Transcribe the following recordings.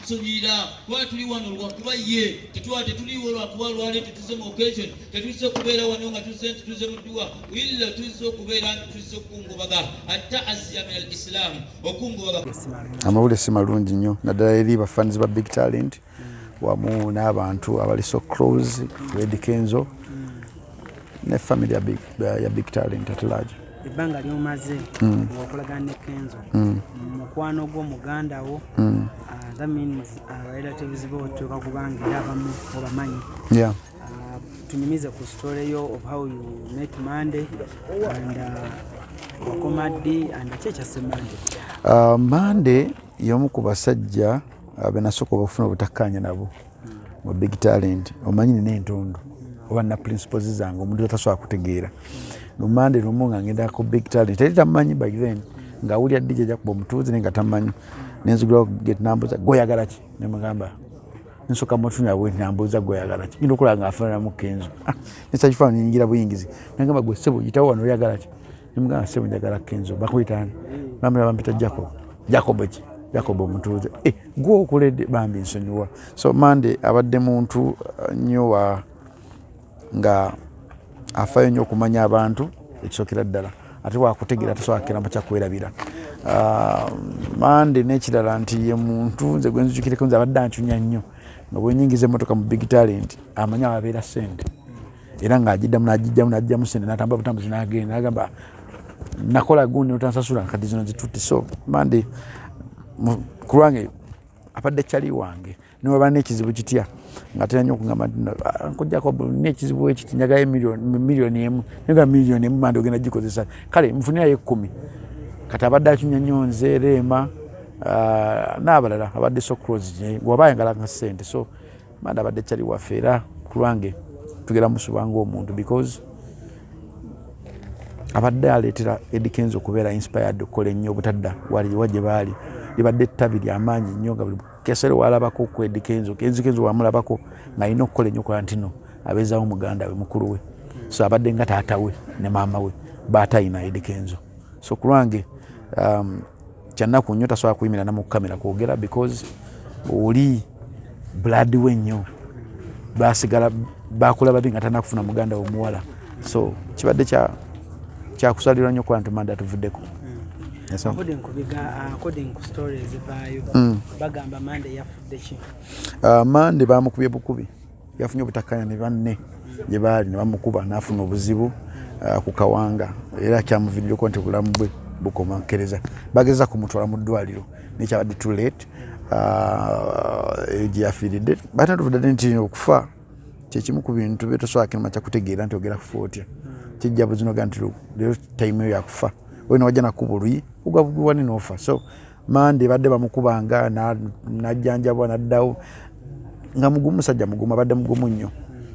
tusonyira kwa tuli wano lwakuba ye tetuliwo lwakuba lwale tutuze mu occasion tetuze kubeera wano nga tuze mu dduwa illa tuze okubeera tuze okungobaga at-ta'azziya min al-islam okungobaga amawulire si malungi nnyo naddala eri bafanizi ba Big Talent wamu n'abantu abali so close to Eddy Kenzo ne family ya Big Talent at large. Ebbanga lyomaze okolagana ne Kenzo mukwano gwo Mugandawo that means relatives bo tuka kubanga era abamu obamanyi. Yeah. Tunyumize ku story of how you met Monday and Wakomadi and Checha Semande. Monday yomu ku basajja abenasoko bafuna obutakkaanya nabo mu Big Talent omanyi n'entondo oba na principles zange omuntu atasobola kutegeera. Lumande lumu nga ngenda ku Big Talent teri tamanyi by then nga awulira DJ jakuba omutuuzi nenga tamanyi nenzigula get nambuza goyagala ki nemugamba nsoka mutunya bwe nambuza goyagala ki ngenda okulanga afana mu Kenzo nesa kifaananyi nyingira buyingizi nagamba gwe sebo yitawo wano oyagala ki nemugamba sebo njagala Kenzo bakuyitani bamwe bampita Jacob omutuuzi gwo okuledde bambi nsonyiwa. So Monday abadde muntu nnyo wa nga afayo nnyo okumanya abantu ekisokera ddala ate wakutegeera tasobola kugenda kyakwerabira. Monday n'ekirala nti ye muntu nze gwe nzijukireko nze abadde ancunya nnyo nga bwenyingiza emmotoka mu Big Talent amanya ababeera ssente era ng'agiddamu n'ajjamu ssente n'atambula butambuzi n'agenda n'agamba nakola gundi notansasula kati zino zitutte. So Monday ku lwange abadde kyali wange niweba n'ekizibu kitya nga tera nnyo okugamba nkojjako n'ekizibu ekiti njagayo miliyoni emu nga miliyoni emu Monday ogenda gikozesa kale nfunirayo 10 kati abadde acunya nnyo nze Reema n'abalala abadde so close waba ayagala nga ssente. So Monday abadde kyali waffe era ku lwange tugera musuba ng'omuntu because abadde aleetera Eddy Kenzo okubeera inspired okukola ennyo obutadda waliwa gye baali libadde ettabi ly'amaanyi nnyo nga buli kesere walabako ku Eddy Kenzo wamulabako ng'alina okukola ennyo kola ntino abeezaawo Mugandawe mukulu we. So abadde nga taata we ne maama we baatayina Eddy Kenzo. So ku lwange kyannaku nnyo tasobola kuyimira na mu kamera kwogera because oli blood we nnyo baasigala baakula babi nga tannakufuna Mugandawe omuwala. So kibadde kyakusalirwa nnyo kola nti Monday atuvuddeko. According to stories vayo bagamba Monday yafudde ki? Monday bamukubye bukubi yafunye obutakkaanya ne banne gye baali ne bamukuba n'afuna obuzibu ku kawanga era kyamuviiriddeko nti bulamu bwe bukomankereza bageza kumutwala mu ddwaliro nekyabadde too late gye yafiiridde batatuvudde nti okufa kyekimu ku bintu bye tosobola kinama kyakutegeera nti ogera kufa otya kijja buzinoga nti leero time eyo yakufa wena wajja nakuba oluyi ugabugwani n'ofa. So Monday badde bamukubanga najjanjabwa naddawo nga mugumu musajja mugumu abadde mugumu nnyo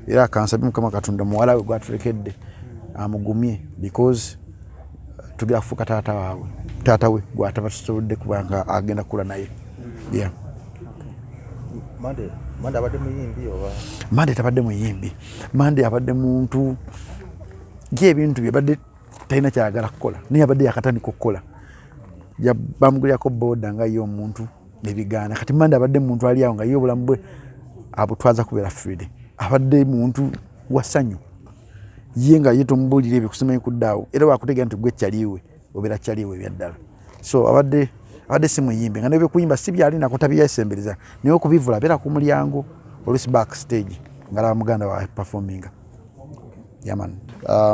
era akansabye Mukama Katonda muwala we gwatulekedde amugumye because tugenda kufuuka taata we gwatabasobodde kubanga agenda kula naye. Yeah. Monday abadde muyimbi oba? Monday tabadde muyimbi. Monday abadde muntu ebintu bye badde talina kyayagala kukola naye abadde yakatandika okukola bamugulyako boda nga ye omuntu nebigaana kati Monday abadde muntu ali awo nga ye obulamu bwe abutwaza kubeera free abadde muntu wasanyu ye nga ye tomubuulira ebyo kusimanyi kuddaawo era wakutegeera nti gwe kyaliwe obeera kyaliwe ebyaddala. So abadde si muyimbi nga nebyokuyimba si byalinako tabyesembereza naye okubivula abeera ku mulyango olusi back stage nga laba muganda wa performinga. Yaman.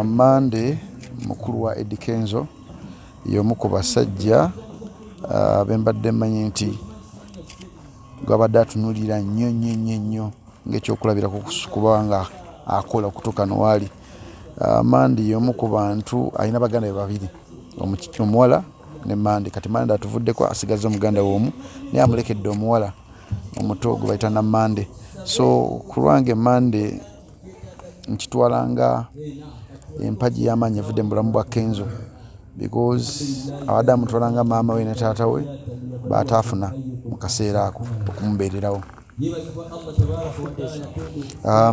Monday mukulu wa Eddy Kenzo y'omu ku basajja bembadde mmanyi nti gwabadde atunuulira nnyo ng'ekyokulabirako kubanga akola okutuuka nowaali. Monday y'omu ku bantu alina baganda be babiri omuwala ne Monday kati Monday atuvuddeko asigaza omuganda w'omu naye amulekedde omuwala omuto gwe bayita na Monday. So ku lwange Monday nkitwalanga empaji y'amaanyi evudde mu bulamu bwa Kenzo because abadde amutwalanga maama we ne taata we baataafuna mu kaseera ako okumubeererawo.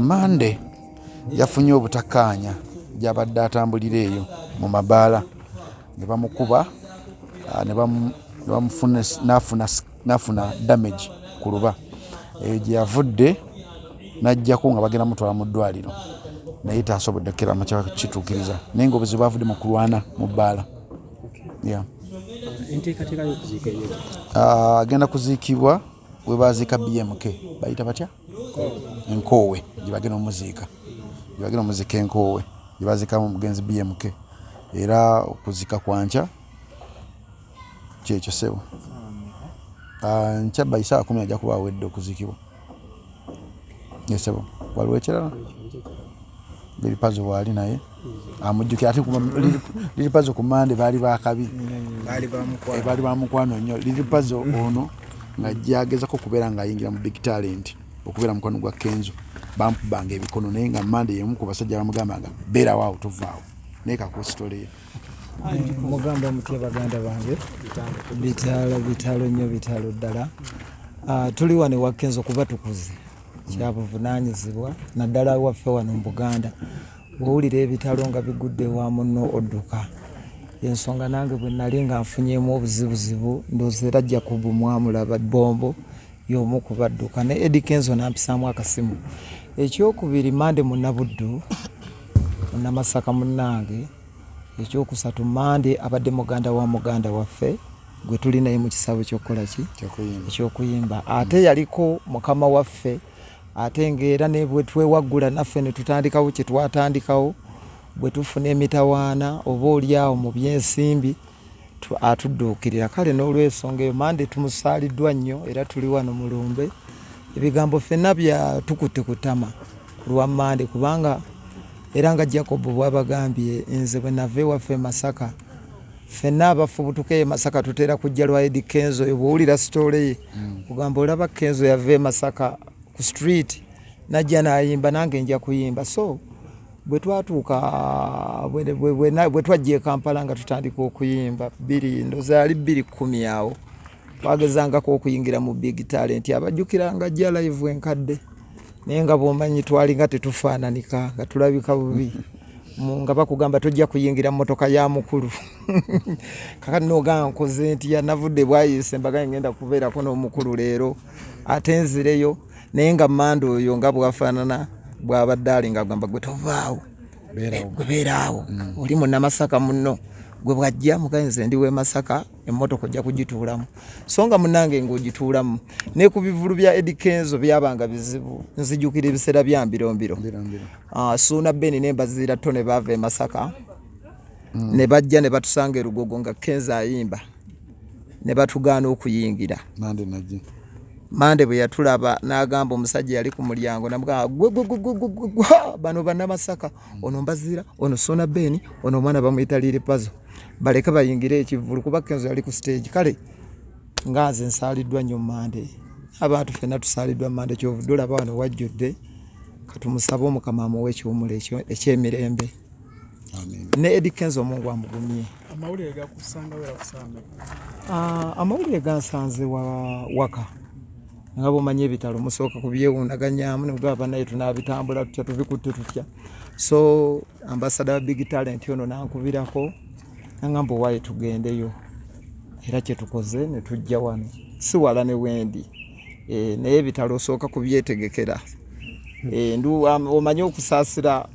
Monday yafunye obutakkaanya gy'abadde atambulira eyo mu mabaala ne bamukuba n'afuna damage Kuluba gye yavudde n'ajjako nga bagenda mutwala mu ddwaliro naye taasobodde kukira makya kituukiriza naye ng'obuzibu bwavudde mu kulwana mu bbaala. Enteekateeka y'okuziika eyo agenda kuziikibwa we baziika BMK bayita batya enkoowe gye bagenda omuziika enkoowe gye baziikamu omugenzi BMK era okuziika kwankya kyekyo ssebo nkya bayisa 10 ajja kuba awedde okuziikibwa ssebo waliwo ekirala liri pazo waali naye amujjukira ate liri pazo ku Mande baali bakabi baali bamukwano nnyo liri pazo ono nga gyagezako kubeera ng'ayingira mu big talent okubeera mukwano gwa Kenzo bampubanga ebikono naye nga Mande yemu ku basajja bamugambanga beerawo awo tovaawo naye kakusitole ye mugamba mutya baganda bange bitalo nnyo bitalo ddala tuli wano wa Kenzo kuba tukuze kyabuvunaanyizibwa naddala waffe wano mu Buganda bw'owulira ebitalo nga bigudde wa munno odduka ensonga nange bwe nali nga nfunyemu obuzibuzibu ndowooza era ajja kubumwamulaba bombo y'omu ku badduka ne Eddy Kenzo nampisaamu akasimu ekyokubiri Mande munnabuddu munnamasaka munnange ekyokusatu Mande abadde muganda wa muganda waffe gwe tuli naye mu kisabo ky'okukola ki ekyokuyimba ate yaliko mukama waffe ate ng'era ne bwe twewaggula naffe ne tutandikawo kye twatandikawo bwe tufuna emitawaana oba oliawo mu byensimbi atudduukirira kale n'olw'ensonga eyo Mande tumusaaliddwa nnyo era tuli wano Mulumbe ebigambo ffenna bya tukutte kutama ku lwa Mande kubanga era nga Jacob bw'abagambye nze bwe nava ewaffe Masaka ffenna abafubutuka Masaka tutera kujja lwa Eddy Kenzo bw'owulira sitole ye kugamba olaba Kenzo yava Masaka ku street najja n'ayimba nange nja kuyimba so bwe twatuuka bwe twajja e Kampala nga tutandika okuyimba ndoza yali 2010 awo twagezangako okuyingira mu big talent abajjukiranga ajja live enkadde naye nga bw'omanyi twalinga tetufaananika nga tulabika bubi nga bakugamba tojja kuyingira mmotoka ya mukulu kakati noogamba nkoze ntya navudde bwayise mbaga ngenda kubeerako n'omukulu leero ate nzireyo naye nga Mande oyo nga bwafaanana bw'abadde ali nga agamba gwe tovaawo gwe beeraawo oli munnamasaka munno gwe bwajja mugenze ndi w'e Masaka emmotoka ojja kugituulamu so nga munnange ng'ogituulamu ne ku bivulu bya Eddy Kenzo byabanga bizibu nzijukira ebiseera bya mbirombiro Suuna Beni ne Mbaziira Tone baava e Masaka ne bajja ne batusanga erugogo nga Kenzo ayimba ne batugaana okuyingira Mande bwe yatulaba n'agamba omusajja yali ku mulyango namugamba gwe bano bannamasaka ono Mbaziira ono Suuna Beni ono omwana bamuyita Liri Pazo baleke bayingire ekivulu kuba Kenzo yali ku stage kale nga nze nsaaliddwa nnyo Mande abantu ffenna tusaaliddwa Mande kyovudde olaba wano wajjudde katumusabe Omukama amuwe ekiwumula ekyemirembe ne Eddy Kenzo Mungu amugumye. Amawulire gakusanga wera kusanga amawulire gansanze waka nga bw'omanyi ebitalo musooka kubyewunaganyaamu negaba naye tunaabitambula tutya tubikutte tutya so ambasada wa big talent ono nankubirako nangamba owaaye tugendeyo era kye tukoze ne tujja wano si wala ne wendi naye ebitalo osooka kubyetegekera omanyi okusaasira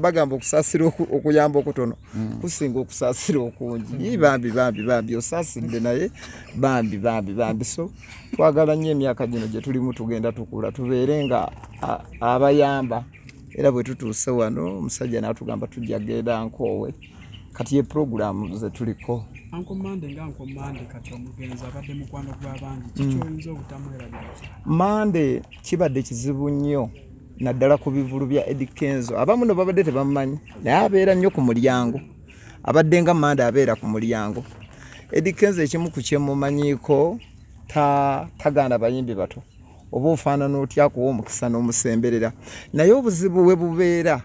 bagamba okusaasira okuyamba okutono kusinga okusaasira okungi bambi osaasidde naye bambi so twagala nnyo emyaka gino gye tulimu tugenda tukula tubeere nga abayamba era bwe tutuuse wano omusajja n'atugamba tujja genda nkoowe kati ye puroguramu ze tuliko Uncle Mande kati omugenzi abadde mukwano gw'abangi kikyoyinza obutamwerabira Mande kibadde kizibu nnyo naddala ku bivulu bya Eddy Kenzo abamu no babadde tebamumanyi naye abeera nnyo ku mulyango abadde nga Mande abeera ku mulyango Eddy Kenzo ekimu ku kyemumanyiiko tagaana bayimbi bato oba ofaanana otya kuwa omukisa n'omusemberera naye obuzibu bwe bubeera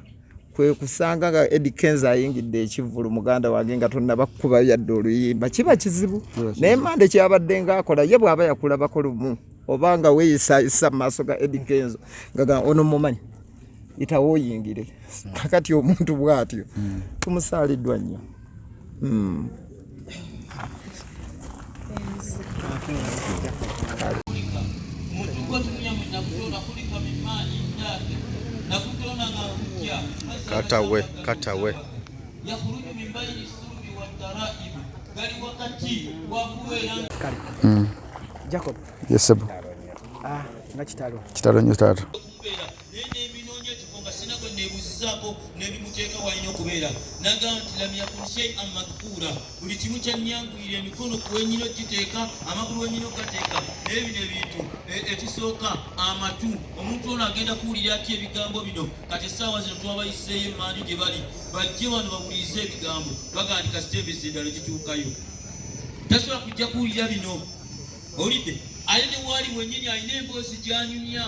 kwe kusanga nga Eddy Kenzo ayingidde ekivulu muganda wange nga tonnaba kuba yadde oluyimba kiba kizibu naye Mande kyabadde ng'akola ye bw'aba yakulabako lumu oba nga weeyisaayisa mu maaso ga Eddy Kenzo nga ono mumanyi yitawo oyingire kakati omuntu bw'atyo tumusaaliddwa nnyo katawe yakhruju min bayni sulbi wattaraib gali wakati wakubeera Jacob yesebo nga kitalo nnyo taata okubeera naye n'ebinoonya ekifo nga sina gwe neebuuzizaako n'ebimuteeka walina okubeera nagamba nti lam yakun shay'an madhkuura buli kimu kyannyanguire emikono ku wenyini ogiteeka amagulu wenyini ogateeka naye bino ebintu ekisooka amatu omuntu ono agenda kuwulira atya ebigambo bino kati essaawa zino twabayiseeyo emmaani gye bali bajje wano bawulirize ebigambo bagaa nti kasita ebizi endala gituukayo tasobola kujja kuwulira bino owulidde ate ne waali wenyini alina emboozi gy'anyumya